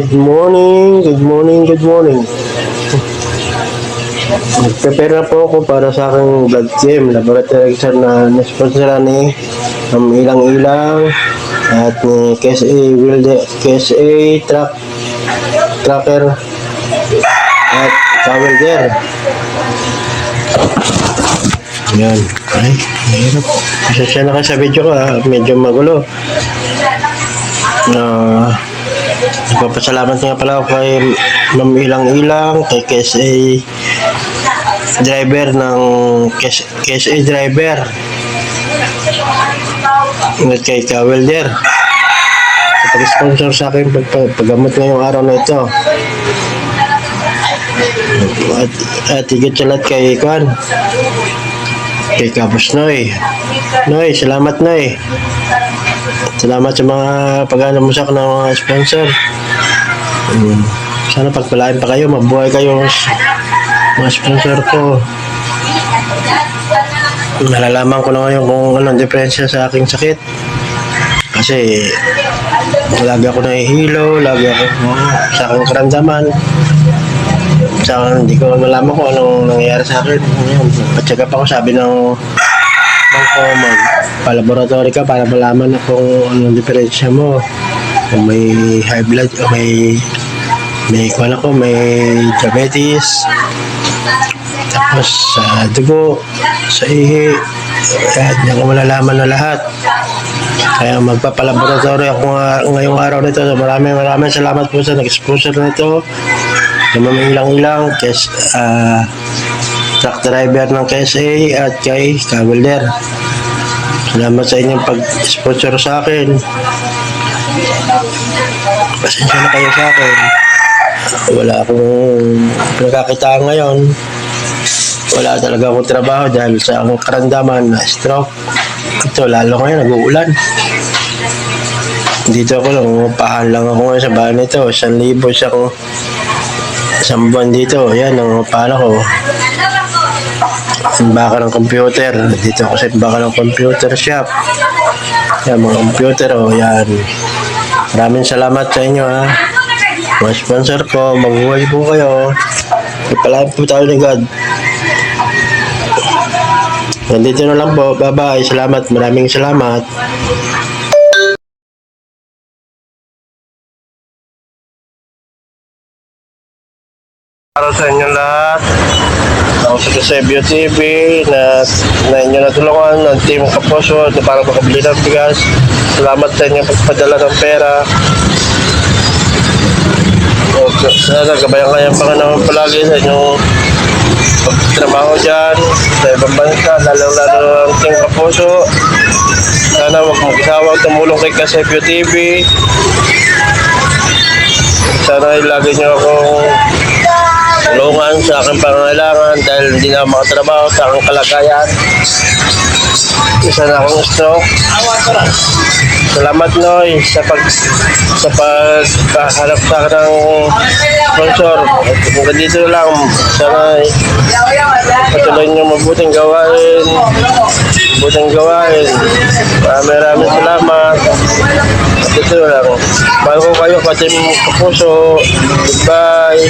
Good morning, good morning, good morning. Nag-prepare na po ako para sa aking blood team laboratory exam na nasponsora ni Ilang Ilang at ni KSA Tracker at Kawelder. Yan. Ay, mahirap. Pasensya na kayo sa video ko ha. Medyo magulo. Nagpapasalamat nga pala ako kay Ma'am Ilang Ilang, kay KSA driver ng KSA driver at kay Kawelder sa pag-sponsor sa akin paggamot ngayong araw na ito. At higit sa lahat kay Kapos Noy. Salamat Noy. Salamat sa mga pag-ano mo sa akin ng mga sponsor. Sana pagpalain pa kayo, mabuhay kayo mga sponsor ko. Nalalaman ko na ngayon kung anong diferensya sa aking sakit. Kasi lagi ako nahihilo, lagi ako sa aking karamdaman. Hindi ko malaman kung anong nangyayari sa akin. Pacheck up ako, sabi ng ko magpa-laboratory ka para malaman na kung anong diferensya mo. Kung may high blood o may diabetes. Tapos sa dugo, sa ihi, hindi ko malalaman na lahat. Kaya magpapalaboratory ako ngayong araw nito. So maraming salamat po sa nag-sponsor nito. Sa Ma'am Ilang Ilang, truck driver ng KSA at kay Kawelder. Salamat sa inyong pag-sponsor sa akin. Pasensya na kayo sa akin. Wala akong pinagkakitaan ngayon. Wala talaga akong trabaho dahil sa aking karamdaman na stroke. Ito, lalo ngayon, nag-uulan. Dito ako lang, upahan lang ako ngayon sa bahay nito. 1,000 siya kung isang buwan dito. Yan, ang upahan ako. Imbakan ng computer. Dito ako sa imbakan ng computer shop. Yan, mga computer, yan. Maraming salamat sa inyo, ha. Mga sponsor ko, mabuhay po kayo. Ipalain po tayo ni God. Nandito na lang po. Bye-bye. Salamat. Maraming salamat. Para sa inyo lahat. Ako sa Kasebio TV na inyo natulungan ng Team Kaposo na para makabili ng bigas. Salamat sa inyo pagpadala ng pera. Sana gabayan kayang Panginoon palagi sa inyong pagtrabaho dyan sa ibang bansa, lalo-lalo ang Team Kaposo. Sana huwag mag-isawang tumulong kay Kasebio TV. Sana ilagay nyo akong tulungan sa aking pangangailangan dahil hindi na makatrabaho sa aking kalagayan. Isa na akong stroke. Salamat Noy sa paghanap sa akin ng sponsor. Hanggang dito lang. Sana patuloy niyo mabuting gawain. Maraming salamat. At ito lang. Mahal ko kayo, Team Kaposo. Goodbye.